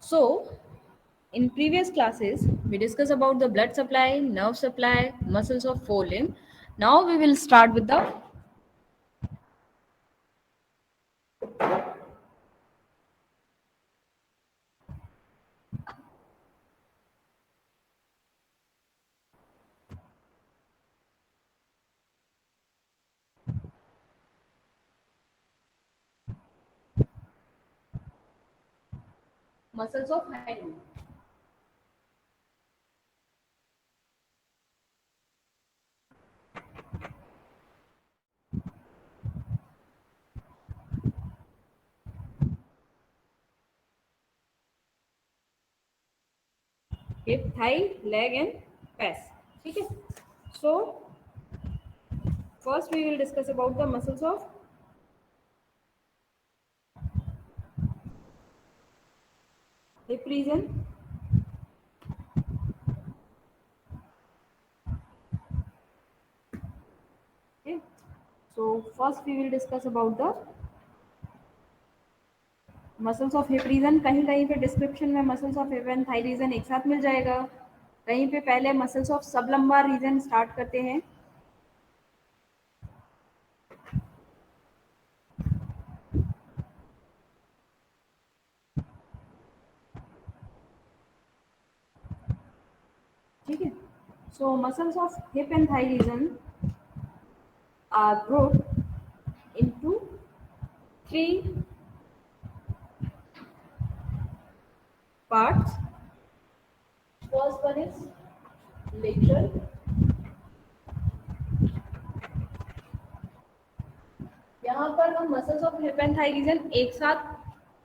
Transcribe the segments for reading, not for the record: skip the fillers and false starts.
So in previous classes we discussed about the blood supply, nerve supply, muscles of forelimb. Now we will start with the muscles of hand. Hip, thigh, leg and pass. ठीक है. So first we will discuss about the muscles of hip region. Okay. So first we will discuss about the muscles of hip region. कहीं कहीं पे description में muscles of hip and thigh region एक साथ मिल जाएगा. कहीं पे पहले muscles of sub lumbar region start करते हैं. ठीक है. So muscles of hip and thigh region are grouped into three parts. First one is lateral. यहाँ पर हम muscles of hip and thigh region एक साथ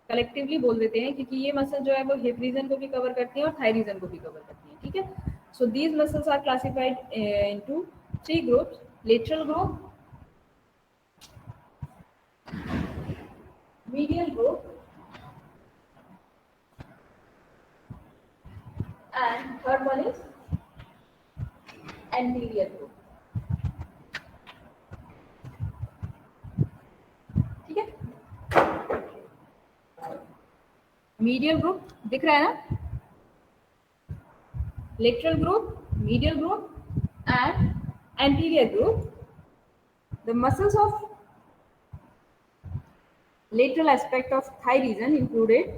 कलेक्टिवली बोल देते हैं क्योंकि ये मसल जो है वो हिप रीजन को भी कवर करती है और थाई रीजन को भी कवर करती है. ठीक है. So these muscles are classified into three groups. Lateral group, medial group and third one is anterior group. ठीक है. मीडियल ग्रुप दिख रहा है ना. Lateral group, medial group and anterior group. The muscles of lateral aspect of thigh region included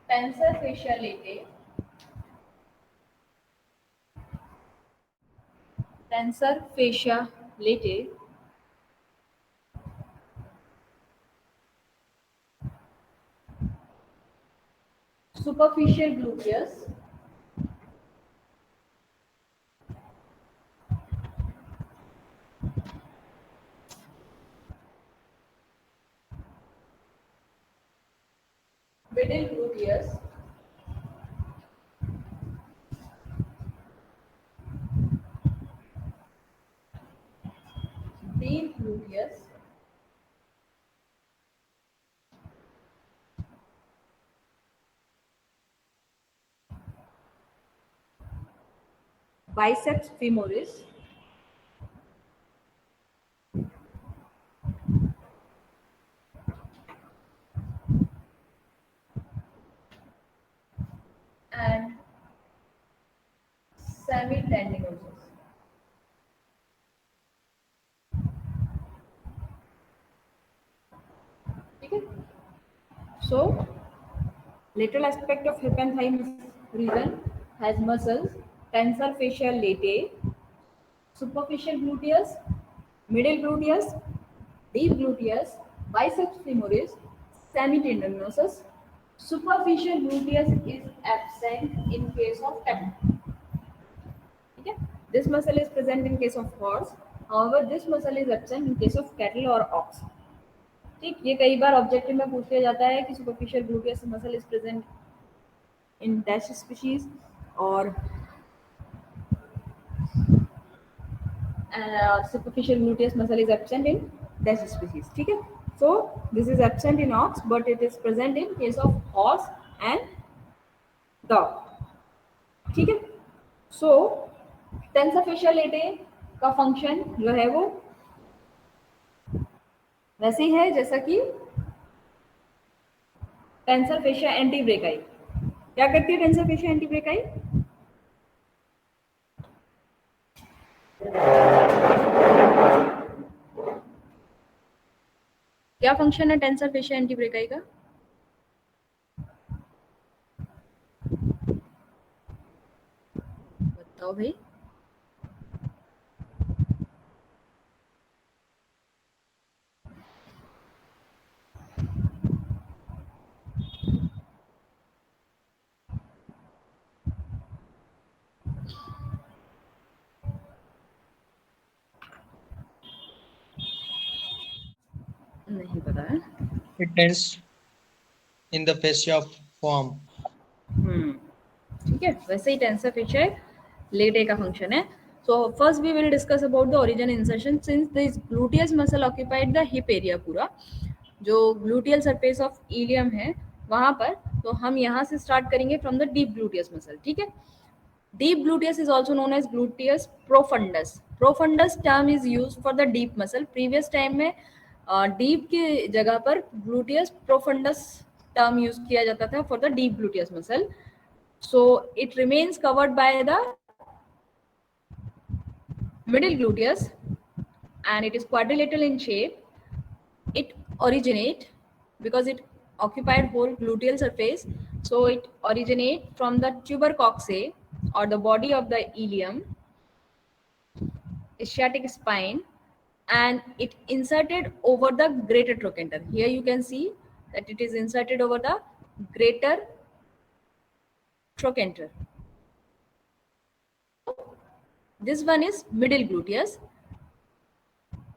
tensor fascia latae, tensor fascia latae, superficial gluteus, middle gluteus, deep gluteus, biceps femoris, and semitendinosus. ठीक है. So lateral aspect of hip and thigh region has muscles tensor fascia latae, superficial gluteus, middle gluteus, deep gluteus, biceps femoris, semitendinosus. Superficial gluteus is absent in case of cattle. ठीक है. This muscle is present in case of horse. However, this muscle is absent in case of cattle or ox. ठीक. ये कई बार objective में पूछ लिया जाता है कि superficial gluteus muscle is present in dash species और superficial gluteus muscle is absent in dash species. ठीक है. So this is absent in ox but it is present in case of horse and the, ठीक है। सो tensor facial लेटे का function जो है वो वैसे ही है जैसा कि टेंसर फेशिया एंटी ब्रेकाई। क्या करती है टेंसर फेशिया एंटी ब्रेकाई? क्या फंक्शन है टेंसर फेशिया एंटी ब्रेकाई का? बताओ भाई। नहीं पता है। It tends in the fascia form. ठीक है, वैसे ही टेंसर फेशिया लेटे का फंक्शन है। So first we will discuss about the origin insertion since this gluteus muscle occupied the hip area पूरा, जो ग्लूटियल सरफेस ऑफ इलियम है वहां पर। तो हम यहाँ से स्टार्ट करेंगे from the deep gluteus muscle, ठीक है। Deep gluteus is also known as gluteus profundus. Profundus term is used for the deep muscle. Previous time में deep की जगह पर gluteus profundus term use किया जाता था for the deep gluteus muscle. So it remains covered by the middle gluteus and it is quadrilateral in shape. It originate because it occupied whole gluteal surface, so it originate from the tubercocce or the body of the ilium, ischiatic spine, and it inserted over the greater trochanter. Here you can see that it is inserted over the greater trochanter. This one is middle gluteus.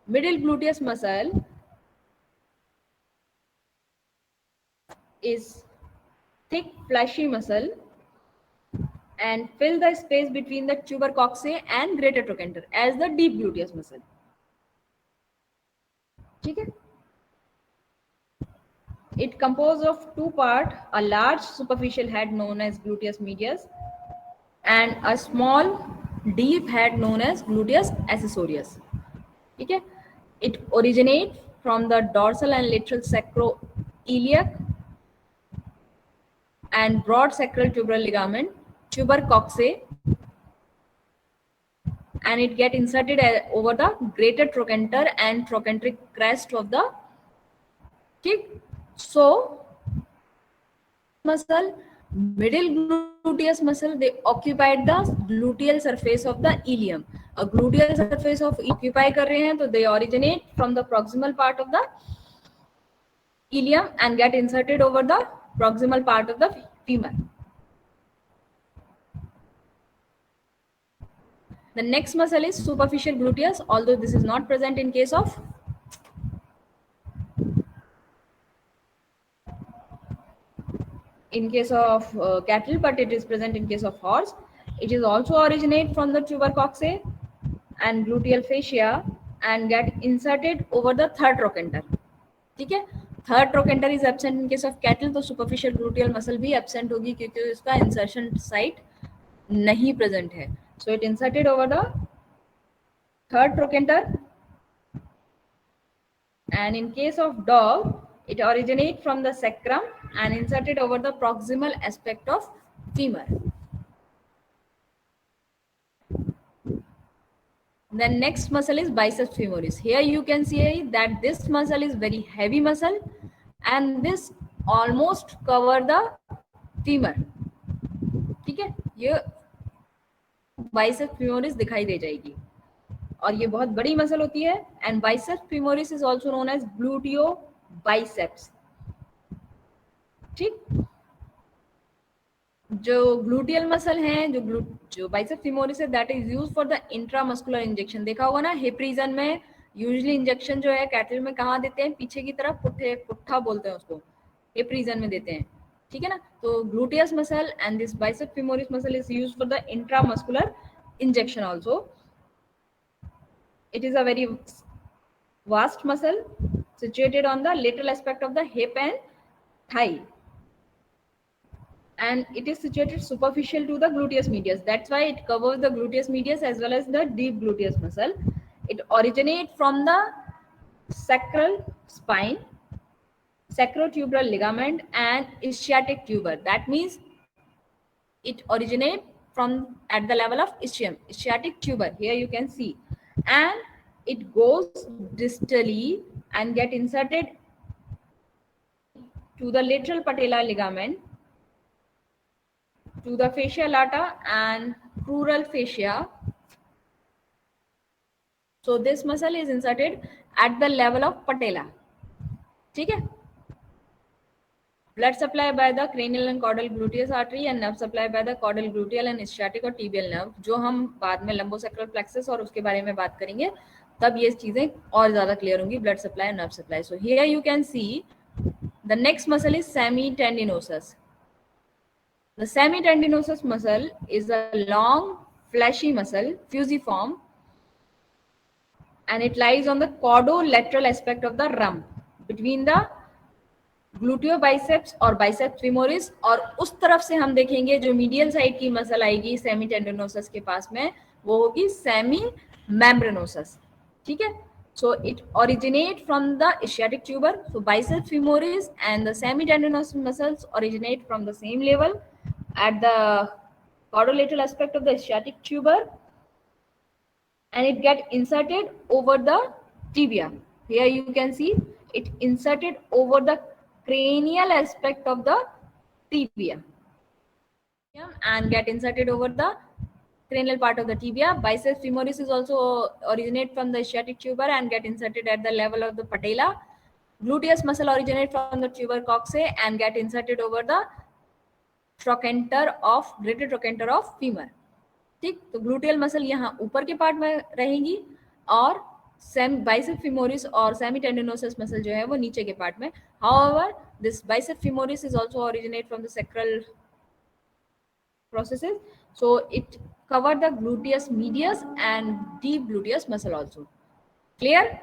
Middle gluteus muscle is thick fleshy muscle and fill the space between the tubercocce and greater trochanter as the deep gluteus muscle. ठीक है। It composed of two parts, a large superficial head known as gluteus medius and a small deep head known as gluteus accessorius. ठीक है। It originates from the dorsal and lateral sacroiliac and broad sacral tuberal ligament, tubercocce, and it get inserted over the greater trochanter and trochanteric crest of the ठीक। So muscle, middle gluteus muscle, they occupied the gluteal surface of the ilium. A gluteal surface of occupy कर रहे हैं तो they originate from the proximal part of the ilium and get inserted over the proximal part of the femur. The next muscle is superficial gluteus, although this is not present in case of cattle, but it is present in case of horse. It is also originate from the tubercocce and gluteal fascia and get inserted over the third trochanter. ठीक है। Third trochanter is absent in case of cattle, तो superficial gluteal muscle भी absent होगी क्योंकि इसका insertion site नहीं present है। So it inserted over the third trochanter and in case of dog it originates from the sacrum and inserted over the proximal aspect of femur. The next muscle is biceps femoris. Here you can see that this muscle is very heavy muscle and this almost cover the femur. ठीक है, ये biceps femoris दिखाई दे जाएगी और ये बहुत बड़ी muscle होती है। And biceps femoris is also known as gluteo biceps. ठीक, जो ग्लूटियल मसल है, जो बाइसेप्स फीमोरिस है, that is used for the intramuscular injection. देखा होगा ना, हिप रीजन में यूजुअली इंजेक्शन जो है कैटल में कहाँ देते हैं? पीछे की तरफ, पुट्ठा बोलते हैं उसको, हिप रीजन में देते हैं। ठीक है ना, तो gluteus muscle and this biceps femoris muscle is used for the intramuscular injection also. It is a very vast muscle situated on the lateral aspect of the hip and thigh and it is situated superficial to the gluteus medius. That's why it covers the gluteus medius as well as the deep gluteus muscle. It originates from the sacral spine, sacrotuberal ligament, and ischiatic tuber. That means it originates from at the level of ischium, ischiatic tuber. Here you can see, and it goes distally and get inserted to the lateral patella ligament, to the fascia lata and crural fascia. So this muscle is inserted at the level of patella. ठीक है? Blood supply by the cranial and caudal gluteus artery and nerve supply by the caudal gluteal and ischiatic और tibial nerve, जो हम बाद में lumbosacral plexus और उसके बारे में बात करेंगे, तब ये चीजें और ज्यादा क्लियर होंगी. Blood supply and nerve supply. So here you can see the next muscle is semitendinosus. The semitendinosus muscle is a long fleshy muscle, fusiform, and it lies on the caudolateral aspect of the rump between the ग्लूटियोबाइसेप्स और biceps femoris. और उस तरफ से हम देखेंगे जो medial side की muscle आएगी सेमी टेंडनोसस के पास में, वो होगी सेमी मेम्ब्रेनोसस. ठीक है? So it originate from the ischiatic tuber. So biceps femoris and the semitendinous muscles originate from the same level at the caudolateral aspect of the ischiatic tuber, and it get inserted over the tibia. Here you can see it inserted over the cranial aspect of the tibia and get inserted over the cranial part of the tibia. Biceps femoris is also originate from the ischiatic tuber and get inserted at the level of the patella. Gluteus muscle originate from the tuber coccyx and get inserted over the trochanter of greater trochanter of femur. ठीक, तो gluteal muscle यहाँ ऊपर के part में रहेगी और bicep femoris और सेमीटेंडिनोसस muscle जो है वो नीचे के पार्ट में. However this bicep femoris is also originate from the sacral processes, so it cover the gluteus medius and deep gluteus muscle also. Clear?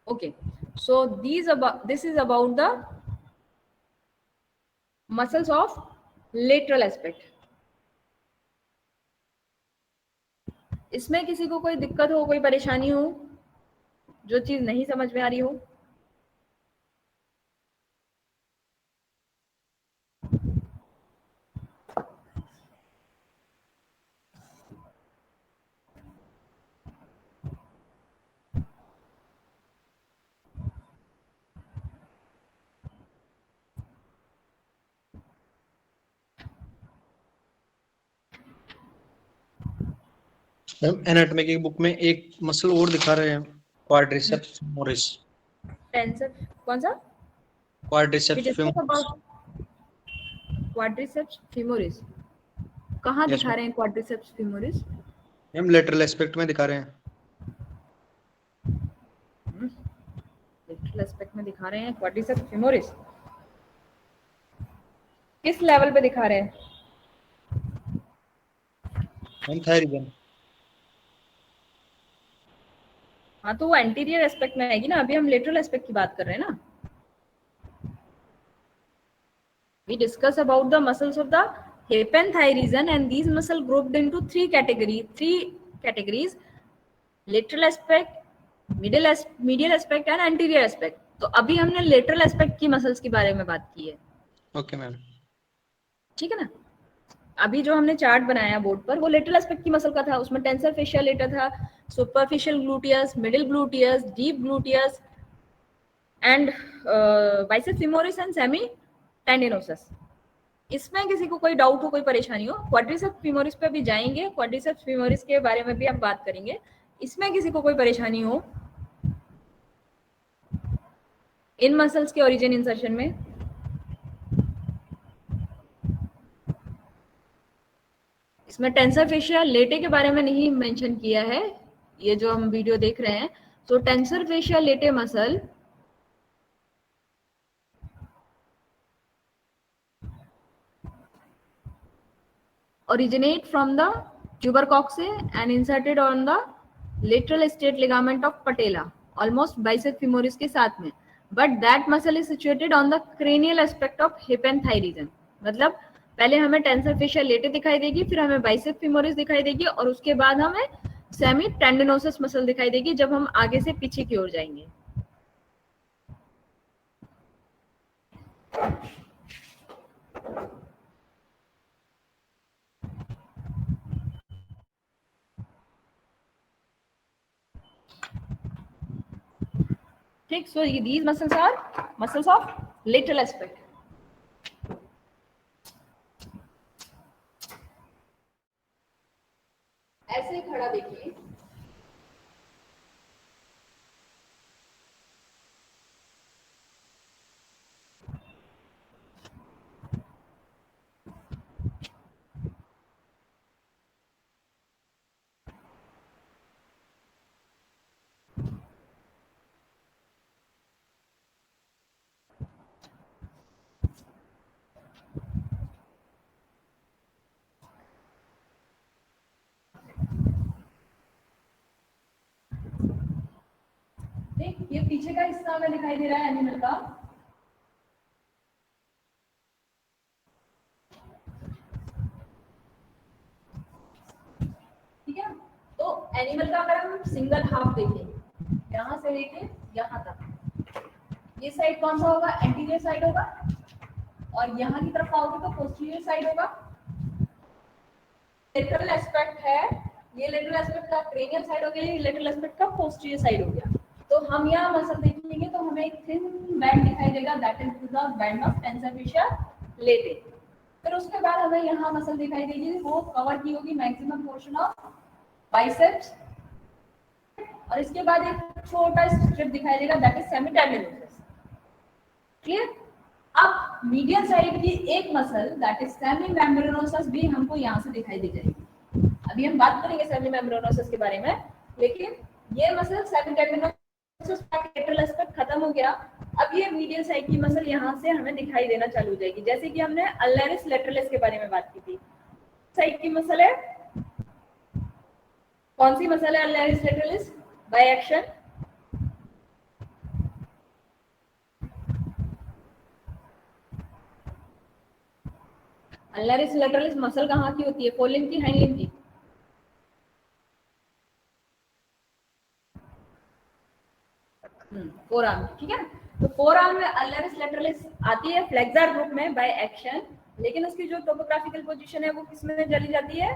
Okay, so this is about the muscles of lateral aspect. इसमें किसी को कोई दिक्कत हो, कोई परेशानी हो, जो चीज नहीं समझ में आ रही हो? मैम एनाटॉमी की बुक में एक मसल और दिखा रहे हैं, क्वाड्रिसेप्स फेमोरिस. टेंसर कौन सा? Quadriceps femoris. क्वाड्रिसेप्स फेमोरिस कहाँ Yes, दिखा रहे हैं? Quadriceps femoris ma'am lateral aspect में दिखा रहे हैं. लेटरल एस्पेक्ट में दिखा रहे हैं क्वाड्रिसेप्स फेमोरिस. किस लेवल पे दिखा रहे हैं? Ma'am thigh region. हाँ, तो वो एंटीरियर एस्पेक्ट में आएगी ना. अभी हम लेटरल एस्पेक्ट की बात कर रहे हैं ना. We discuss about the muscles of the hip and thigh region, and these muscles grouped into three categories: lateral aspect, medial aspect and anterior aspect. तो अभी हमने lateral aspect की muscles के बारे में बात की है. Okay ma'am. ठीक है ना. अभी जो हमने चार्ट बनाया बोर्ड पर वो लेटरल एस्पेक्ट की मसल का था. उसमें टेंसर फेशिया लेटर था, superficial gluteus, middle gluteus, deep gluteus and biceps femoris and semitendinosus. इसमें किसी को कोई डाउट हो, कोई परेशानी हो? क्वाड्रिसेप्स फेमोरिस पे भी जाएंगे, क्वाड्रिसेप्स फेमोरिस के बारे में भी हम बात करेंगे. इसमें किसी को कोई परेशानी हो इन मसल्स के ओरिजिन इंसर्शन में? इसमें टेंसर फेशिया लेटे के बारे में नहीं मेंशन किया है, ये जो हम वीडियो देख रहे हैं. तो टेंसर फेशिया लेटे muscle originate from the tuber coccyx and inserted on the lateral straight ligament of patella almost bicep femoris के साथ में, but that muscle is situated on the cranial aspect of hip and thigh region. मतलब पहले हमें tensor facial लेटे दिखाई देगी, फिर हमें बाइसेप फेमोरिस दिखाई देगी, और उसके बाद हमें सेमी टेंडिनोसिस मसल दिखाई देगी जब हम आगे से पीछे की ओर जाएंगे। ठीक, so these muscles are muscles of lateral aspect. ऐसे खड़ा देखिए, ठीक, ये पीछे का हिस्सा हमें दिखाई दे रहा है एनिमल का। ठीक है, तो एनिमल का अगर हम सिंगल हाफ देखें, यहाँ से लेके यहाँ तक, ये साइड कौन सा होगा? एंटीरियर साइड होगा, और यहाँ की तरफ आओगे तो पोस्टीरियर साइड होगा। लेटरल एस्पेक्ट है, ये लेटरल एस्पेक्ट का क्रेनियल साइड हो गया, ये लेटरल एस्पेक्ट का पोस्टीरियर साइड हो गया। तो हम यहाँ मसल देखेंगे तो हमें एक थिन बैंड दिखाई देगा, that is the band of tensor fascia लेटे। फिर उसके बाद हमें यहाँ मसल दिखाई देगी, वो कवर की होगी मैक्सिमम पोर्शन ऑफ बाइसेप्स, और इसके बाद एक छोटा स्ट्रिप दिखाई देगा, that is semi tendinosus. Clear? अब मीडियल साइड की एक मसल दैट इज सेमी मेम्ब्रेनोसस भी हमको यहाँ से दिखाई दे जाएगी। अभी हम बात करेंगे सेमी मेम्ब्रेनोसस के बारे में, लेकिन ये मसल सेमी टेंडिनोसस का लेटरल एस्पेक्ट खत्म हो गया। अब ये मीडियल साइड की मसल यहाँ से हमें दिखाई देना चालू हो जाएगी, जैसे कि हमने अल्लेरिस लेटरलिस के बारे में बात की थी। साइड की मसल है, कौन सी मसल है ulnaris lateralis? By action. Ulnaris lateralis muscle कहाँ की होती है? फोरलिम्ब की, हाइंड लिम्ब की? Forearm. ठीक है, तो फोर आर्म में अल्लेरिस लेटरलिस आती है फ्लेक्सर ग्रुप में बाय एक्शन, लेकिन उसकी जो टोपोग्राफिकल पोजीशन है वो किस में चली जाती है?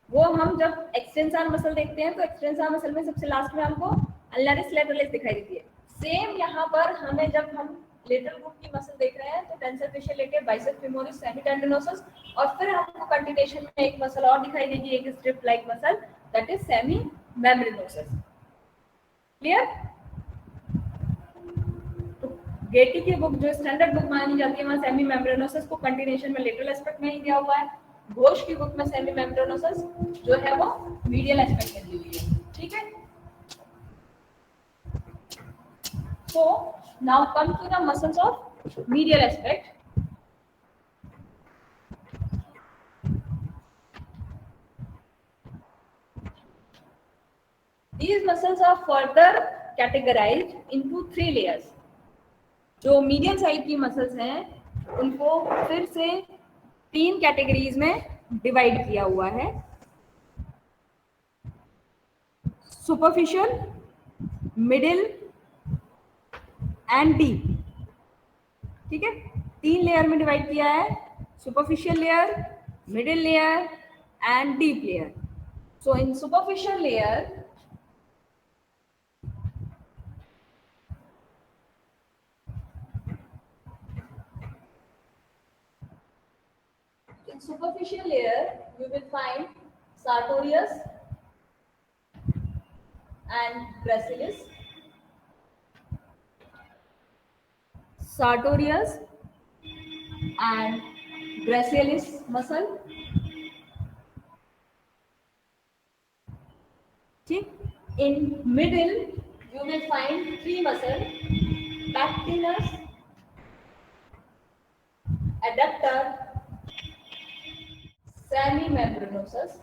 वो हम जब एक्सटेंसर मसल देखते हैं तो एक्सटेंसर मसल में सबसे लास्ट में हमको अल्लेरिस लेटरलिस दिखाई देती है। सेम यहाँ पर हमें जब हम लेटरल ग्रुप की मसल देख रहे हैं तो टेंसर फेशियल लेटे, बाइसेप फेमोरिस, सेमी टेंडिनोसस, और फिर हमको कंटिन्यूएशन में एक मसल और दिखाई देगी, एक strip like muscle, that is semimembranosus. Clear? तो गेटी की बुक जो स्टैंडर्ड बुक मानी जाती है वहां सेमी मेम्ब्रेनोसस को कंटिन्यूएशन में लेटरल एस्पेक्ट में ही दिया हुआ है। घोष की बुक में सेमी मेम्ब्रेनोसस जो है वो मीडियल एस्पेक्ट में दी हुई है। ठीक है, so now come to the muscles of medial aspect. These muscles are further categorized into 3 layers. जो मीडियल साइड की मसल्स हैं उनको फिर से 3 कैटेगरीज में डिवाइड किया हुआ है। Superficial, middle and deep. ठीक है, 3 लेयर में डिवाइड किया है, superficial layer, middle layer and deep layer. So in superficial layer you will find sartorius and gracilis. Sartorius and gracilis muscle. ठीक, in middle you will find 3 muscle, pectinus, adductor, semimembranosus,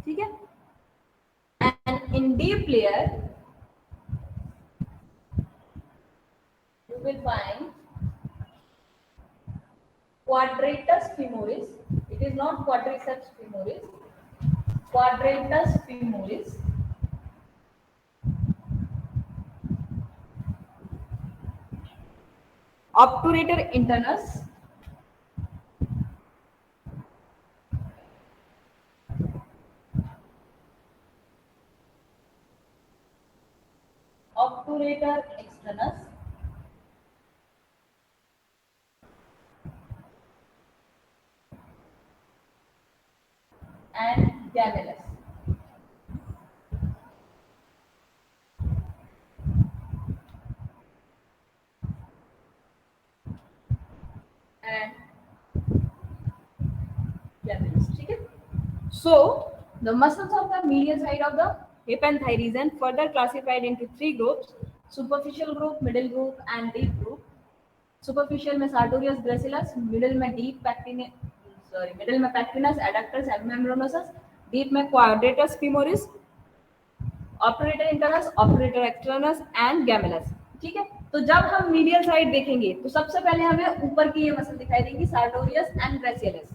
ठीक है. And in deep layer you will find quadratus femoris. It is not quadriceps femoris. Quadratus femoris. Obturator internus. Obturator externus. And gemellus. And gemellus. ठीक है. So the muscles of the medial side of the hip and thigh region further classified into three groups: superficial group, middle group, and deep group. Superficial में sartorius gracilis, middle में deep pectineus, middle में pectineus, adductus, membranosus, deep में quadratus femoris, obturator internus, obturator externus and gemellus. ठीक है. तो जब हम medial side देखेंगे तो सबसे पहले हमें ऊपर की ये मसल दिखाई देगी, sartorius एंड gracilis.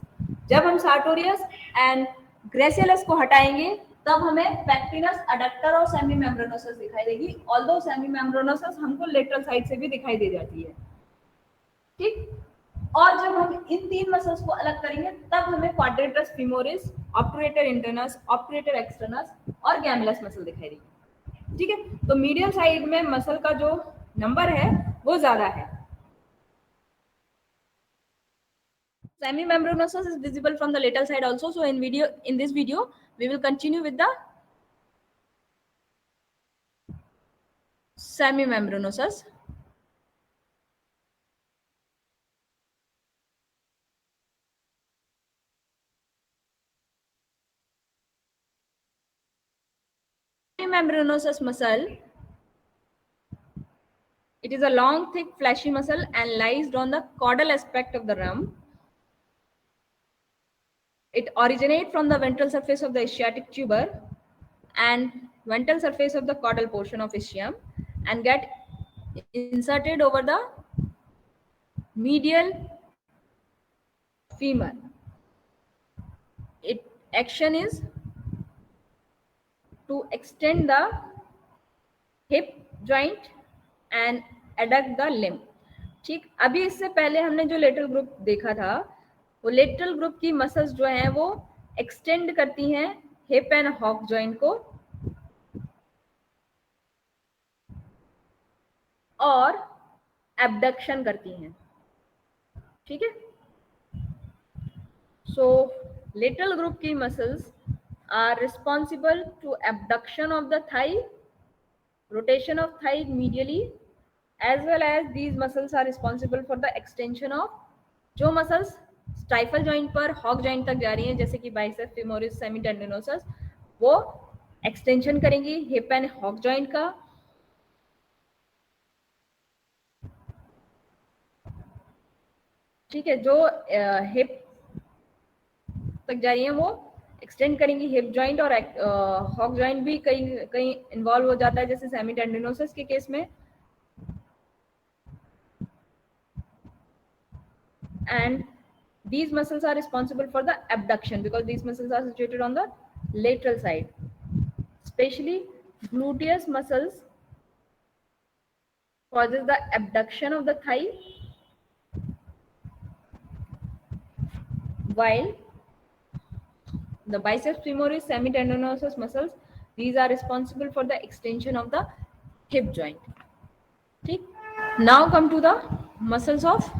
जब हम sartorius एंड gracilis को हटाएंगे तब हमें पैक्टिनस, एडक्टर और सेमी मेम्ब्रेनोसस दिखाई देगी. ऑल्दो सेमी मेम्ब्रेनोसस हमको लेटरल साइड से भी दिखाई दे जाती है. ठीक. और जब हम इन तीन मसल्स को अलग करेंगे तब हमें quadratus femoris, obturator internus, obturator externus और गैमेलस मसल दिखाई देगी. ठीक है. तो मीडियल साइड में मसल का जो नंबर है वो ज्यादा है. Semimembranosus is visible from the lateral side also. So in this video we will continue with the semimembranosus. Semimembranosus muscle, it is a long, thick, fleshy muscle and lies on the caudal aspect of the rump. It originates from the ventral surface of the ischiatic tuber and ventral surface of the caudal portion of ischium and get inserted over the medial femur. Its action is to extend the hip joint and adduct the limb. ठीक. अभी इससे पहले हमने जो lateral group देखा था वो lateral group की मसल्स जो हैं वो एक्सटेंड करती हैं हिप एंड हॉक जॉइंट को और एब्डक्शन करती हैं. ठीक है. सो लेटरल ग्रुप की muscles are responsible to abduction of the thigh, rotation of thigh medially, as well as these muscles are responsible for the extension of जो muscles स्टाइफल जॉइंट पर hoc joint तक जा रही हैं जैसे कि बाइसेप्स फेमोरिस, सेमीटेंडिनोसस, वो एक्सटेंशन करेंगी हिप एंड हॉक जॉइंट का. ठीक है. जो हिप तक जा रही हैं वो एक्सटेंड करेंगी हिप जॉइंट और हॉक जॉइंट भी कहीं कहीं इन्वॉल्व हो जाता है जैसे सेमीटेंडिनोसिस के केस में. And these muscles are responsible for the abduction because these muscles are situated on the lateral side. Especially gluteus muscles causes the abduction of the thigh, while the biceps femoris, semitendinosus muscles, these are responsible for the extension of the hip joint. ठीक. Now come to the muscles of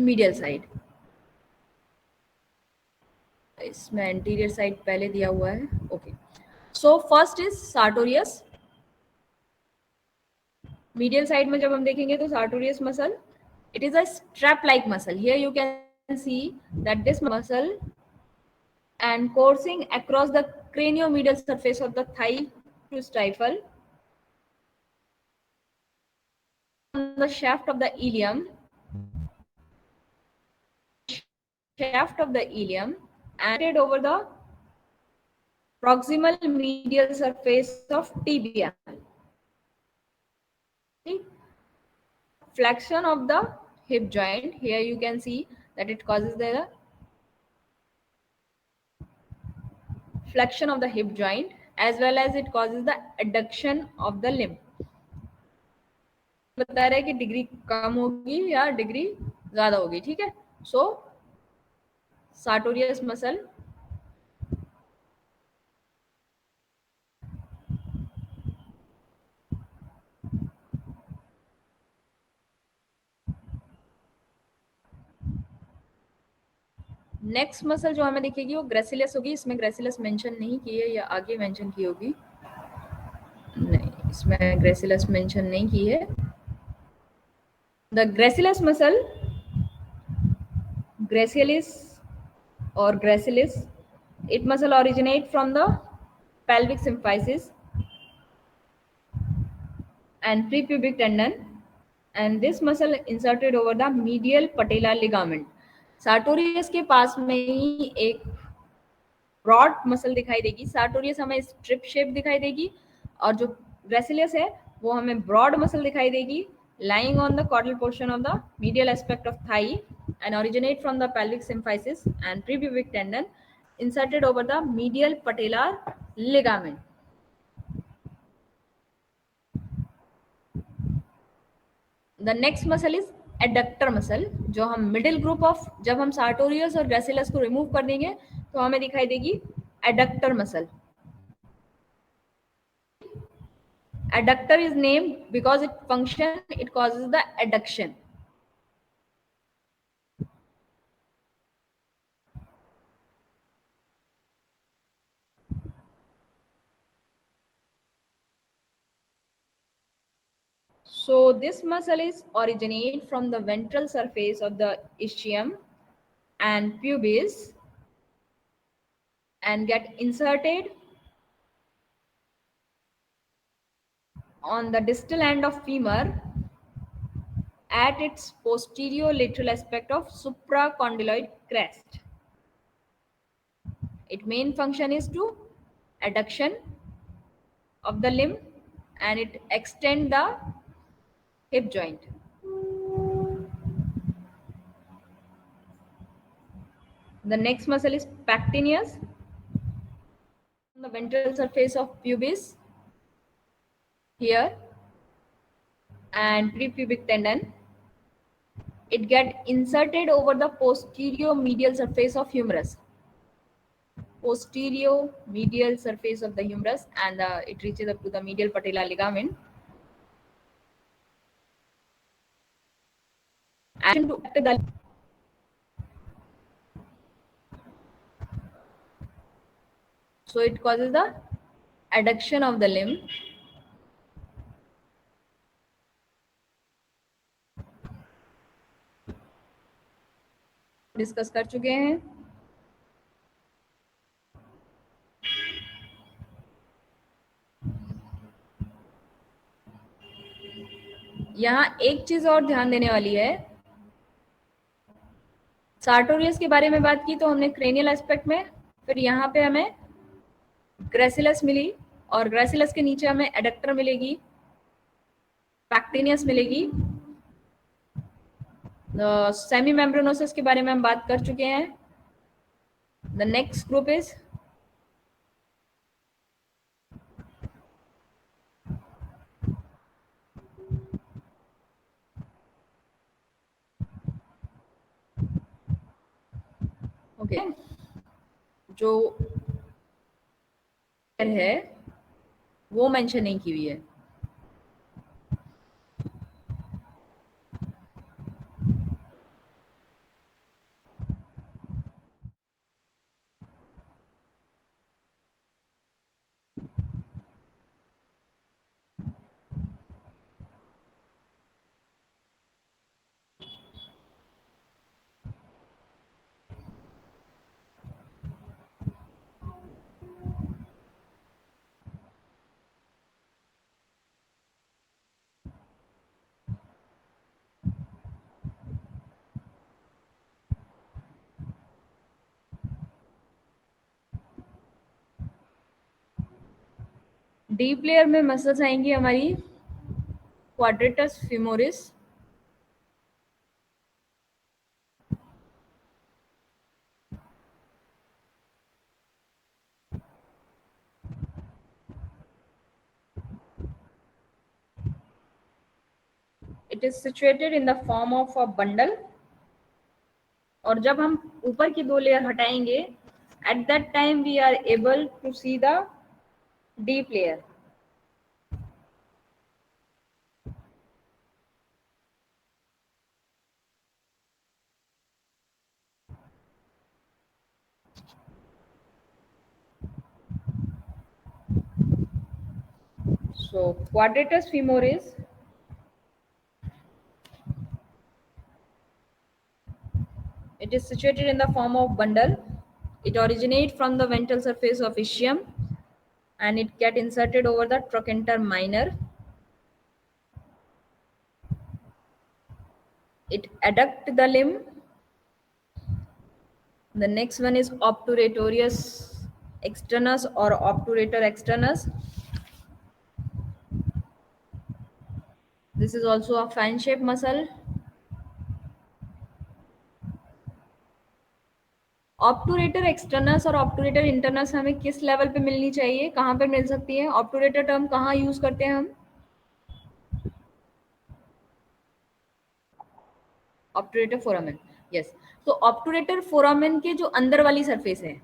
medial side. इसमें anterior side पहले दिया हुआ है. Okay. So first is sartorius. Medial side में जब हम देखेंगे तो sartorius muscle, it is a strap like muscle. Here you can see that this muscle and coursing across the craniomedial surface of the thigh to stifle on the shaft of the ilium, and over the proximal medial surface of tibia. Flexion of the hip joint. Here you can see that it causes the flexion of the hip joint as well as it causes the adduction of the limb. बता रहा है कि degree कम होगी या degree ज्यादा होगी. ठीक है. सो sartorius muscle नेक्स्ट मसल जो हमें दिखेगी वो ग्रेसिलस होगी. इसमें ग्रेसिलस मेंशन नहीं की है या आगे मेंशन की होगी. नहीं, इसमें ग्रेसिलस मेंशन नहीं की है. The gracilis muscle, gracilis or gracilis, it muscle originate from the pelvic symphysis and prepubic tendon, and this muscle inserted over the medial patella ligament. sartorius के पास में ही एक ब्रॉड मसल दिखाई देगी. sartorius हमें स्ट्रिप शेप दिखाई देगी और जो gracilis है वो हमें ब्रॉड मसल दिखाई देगी lying on the caudal portion of the medial aspect of thigh and originate from the pelvic symphysis and prepubic tendon inserted over the medial patellar ligament. The next muscle is adductor muscle, जो हम middle group of, जब हम sartorius और gracilis को remove कर देंगे तो हमें दिखाई देगी adductor muscle. Adductor is named because it function, it causes the adduction. So this muscle is originate from the ventral surface of the ischium and pubis and get inserted on the distal end of femur at its posterior lateral aspect of supracondyloid crest. Its main function is to adduction of the limb and it extend the hip joint. The next muscle is pectineus on the ventral surface of pubis here and prepubic tendon. It get inserted over the posterior medial surface of humerus. Posterior medial surface of the humerus and it reaches up to the medial patella ligament. And to the so it causes the adduction of the limb. Discuss कर चुके हैं. यहाँ एक चीज और ध्यान देने वाली है. sartorius के बारे में बात की तो हमने क्रेनियल एस्पेक्ट में, फिर यहाँ पे हमें ग्रेसिलस मिली और ग्रेसिलस के नीचे हमें एडक्टर मिलेगी, पैक्टिनियस मिलेगी. सेमी मेम्ब्रेनोसिस के बारे में हम बात कर चुके हैं. The next group is okay. जो है वो मेंशन नहीं की हुई है. डीप लेयर में मसल्स आएंगी हमारी quadratus femoris, it is situated in the form of a bundle, और जब हम ऊपर की 2 लेयर हटाएंगे, at that time we are able to see the deep layer. So quadratus femoris it is situated in the form of bundle. It originates from the ventral surface of ischium and it get inserted over the trochanter minor. It adduct the limb. The next one is obturatorius externus or obturator externus. This is also a fan shaped muscle. Obturator externus और obturator internus हमें किस level पे मिलनी चाहिए, कहाँ पे मिल सकती है? ऑब्टूरेटर टर्म कहाँ यूज करते हैं हम? Obturator foramen. यस, तो ऑब्टूरेटर फोरामेन के जो अंदर वाली सरफेस है,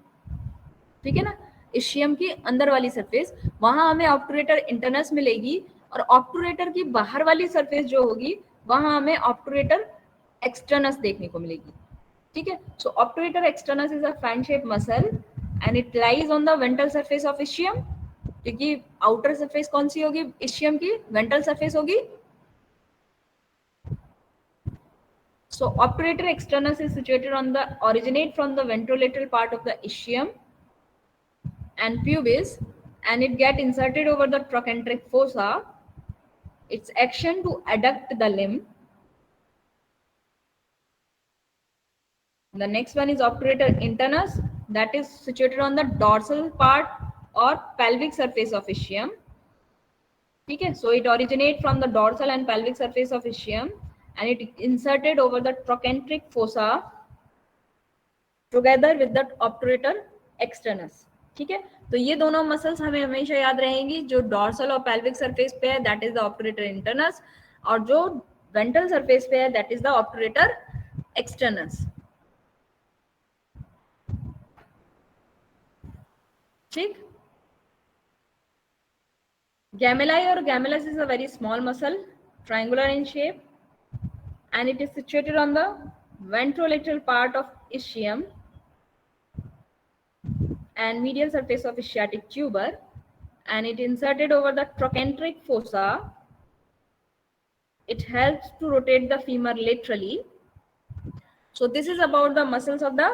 ठीक है ना, इशियम की अंदर वाली सरफेस, वहां हमें ऑब्टूरेटर इंटरनस मिलेगी, और ऑब्टूरेटर की बाहर वाली सरफेस जो होगी वहां हमें ऑब्टूरेटर एक्सटर्नस देखने को मिलेगी. ठीक है, so obturator externus is a fan shape muscle and it lies on the ventral surface of ischium, क्योंकि आउटर सरफेस कौन सी होगी इशियम की? वेंट्रल सरफेस होगी. So obturator externus is situated on the originate from the ventrolateral part of the ischium and pubis, and it get inserted over the trochanteric fossa. Its action to adduct the limb. The next one is obturator internus, that is situated on the dorsal part or pelvic surface of ischium. Okay, so it originates from the dorsal and pelvic surface of ischium and it inserted over the trochanteric fossa together with the obturator externus. ठीक है, तो ये दोनों muscles हमें हमेशा याद रहेंगी. जो डॉर्सल और पेल्विक सरफेस पे है that is the obturator internus, और जो वेंट्रल सरफेस पे है that is the obturator externus. ठीक. Gemelli or gemellus is a very small muscle, triangular in shape, and it is situated on the ventrolateral part of ischium and medial surface of ischiatic tuber, and it inserted over the trochanteric fossa. It helps to rotate the femur laterally. So this is about the muscles of the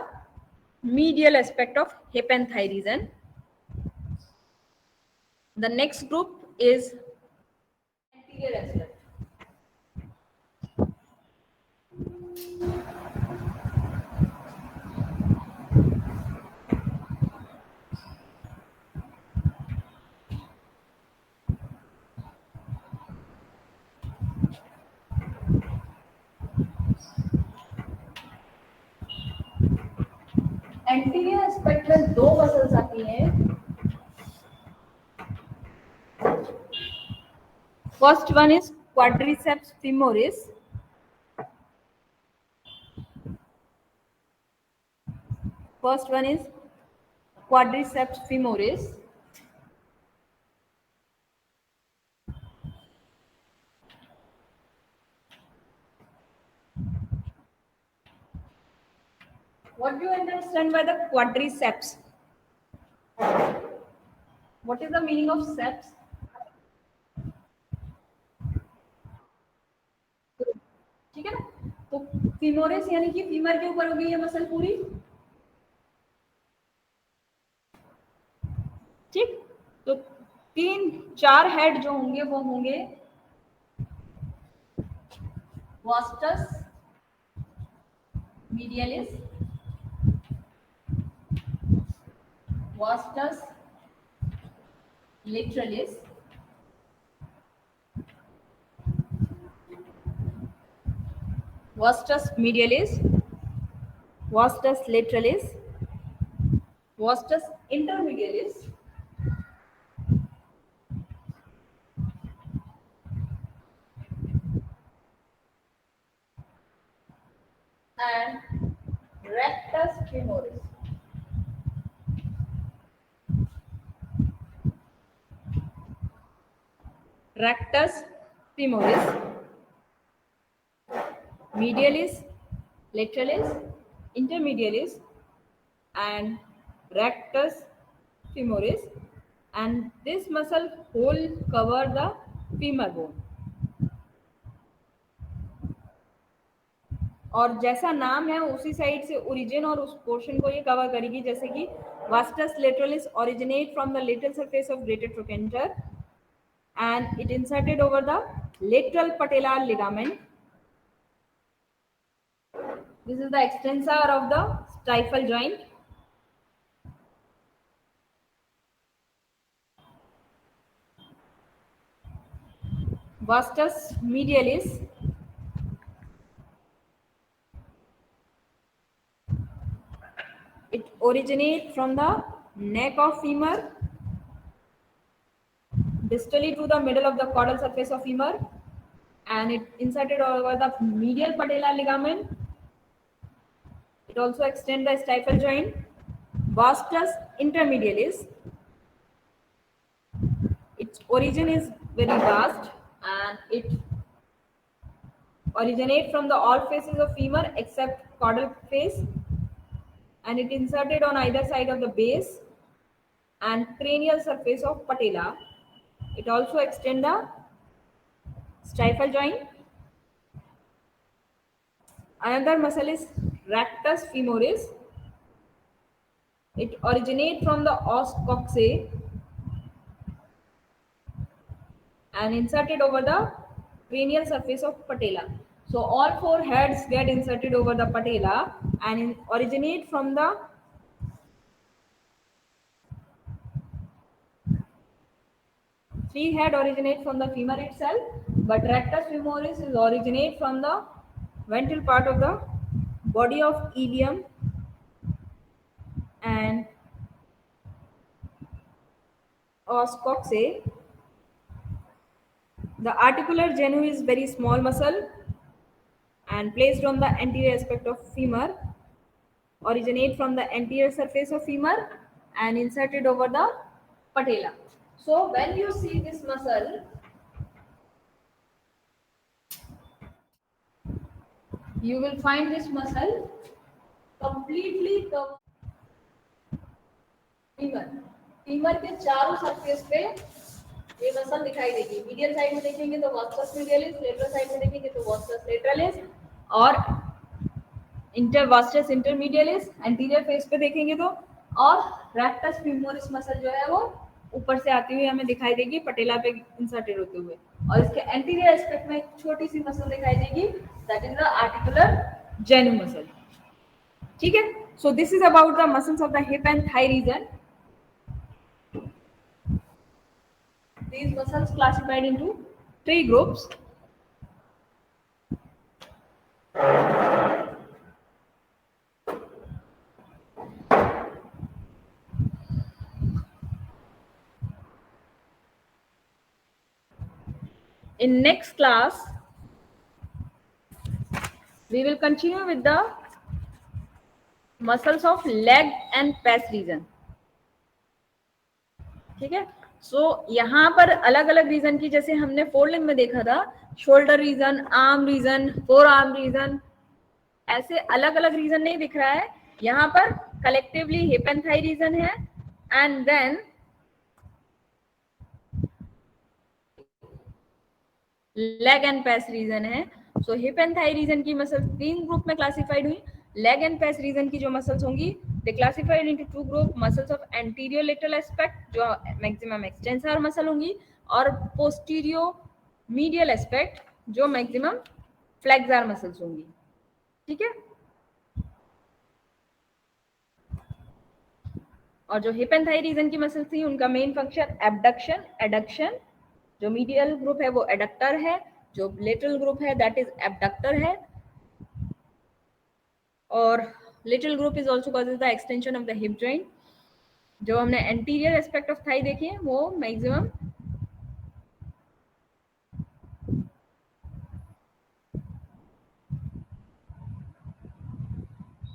medial aspect of hip and thigh region. The next group is anterior aspect. Anterior aspect में 2 muscles आती हैं. First one is quadriceps femoris. First one is quadriceps femoris. What do you understand by the quadriceps? What is the meaning of seps? ठीक है ना, तो femoris यानी कि femur के ऊपर होगी ये मसल पूरी. ठीक, तो 3-4 हेड जो होंगे वो होंगे vastus medialis, vastus lateralis vastus medialis, vastus lateralis, vastus intermedialis, and rectus femoris. Rectus femoris, medialis, lateralis, intermedialis, and rectus femoris, and this muscle whole cover the femur bone. और जैसा नाम है उसी साइड से ओरिजिन और उस portion को ये कवर करेगी, जैसे कि vastus lateralis originate from the lateral surface of greater trochanter and it inserted over the lateral patellar ligament. This is the extensor of the stifle joint. Vastus medialis, it originates from the neck of femur distally to the middle of the caudal surface of femur, and it inserted over the medial patellar ligament. It also extends the stifle joint. Vastus intermedialis, its origin is very vast and it originates from the all faces of femur except caudal face, and it inserted on either side of the base and cranial surface of patella. It also extends the stifle joint. Another muscle is rectus femoris. It originates from the os coxae and inserted over the cranial surface of patella. So all four heads get inserted over the patella and originate from the three head originate from the femur itself, but rectus femoris is originate from the ventral part of the body of ilium and os coxae. The articular genu is very small muscle and placed on the anterior aspect of femur, originate from the anterior surface of femur and inserted over the patella. So when you see this muscle, you will find this muscle completely covered femur. Femur के चारों surface पे ये muscle दिखाई देगी. Medial side में देखेंगे तो vastus मीडियलिस, lateral side में देखेंगे तो वास्टस लेटरलिस, और इंटरवास्टस इंटरमीडियलिस एंटीरियर फेस पे देखेंगे तो, और रेक्टस फीमोरिस मसल जो है वो ऊपर से आती हुई हमें दिखाई देगी पटेला पे इंसर्टेड होते हुए, और इसके एंटीरियर एस्पेक्ट में एक छोटी सी मसल दिखाई देगी, that is the articular genu muscle. ठीक है. So this is about the muscles of the hip and thigh region. These muscles classified into 3 groups. In next class, we will continue with the muscles of leg and pes region. ठीक है. सो यहाँ पर अलग अलग reason की, जैसे हमने four limb में देखा था, shoulder region, arm region, forearm region, ऐसे अलग अलग रीजन नहीं दिख रहा है. यहाँ पर collectively hip and thigh region है, and then leg and pes region है. So hip and thigh region की मसल 3 ग्रुप में क्लासिफाइड हुई. लेग एंड पेस रीजन की जो मसल्स होंगी, they classified into 2 group, muscles of anterior lateral aspect जो maximum extensor muscle होंगी, और posterior medial aspect जो maximum flexor muscles होंगी. ठीक है. और जो हिप एंड थाई रीजन की मसल्स थी उनका मेन फंक्शन एबडक्शन, एडक्शन. जो मीडियल ग्रुप है वो एडक्टर है, जो लेटरल ग्रुप है दैट इज एबडक्टर है. और little group is also causes the extension of the hip joint. जो हमने एंटीरियर एस्पेक्ट ऑफ थाई देखे हैं वो maximum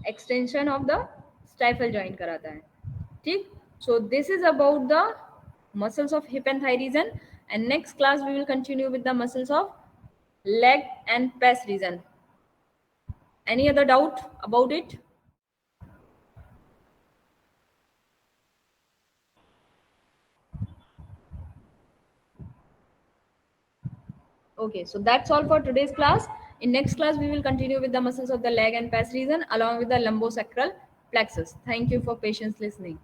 extension of the stifle joint कराता है. ठीक. So this is about the muscles of hip and thigh region, and next class we will continue with the muscles of leg and pes region. Any other doubt about it? Okay, so that's all for today's class. In next class we will continue with the muscles of the leg and pes region along with the lumbosacral plexus. Thank you for patience listening.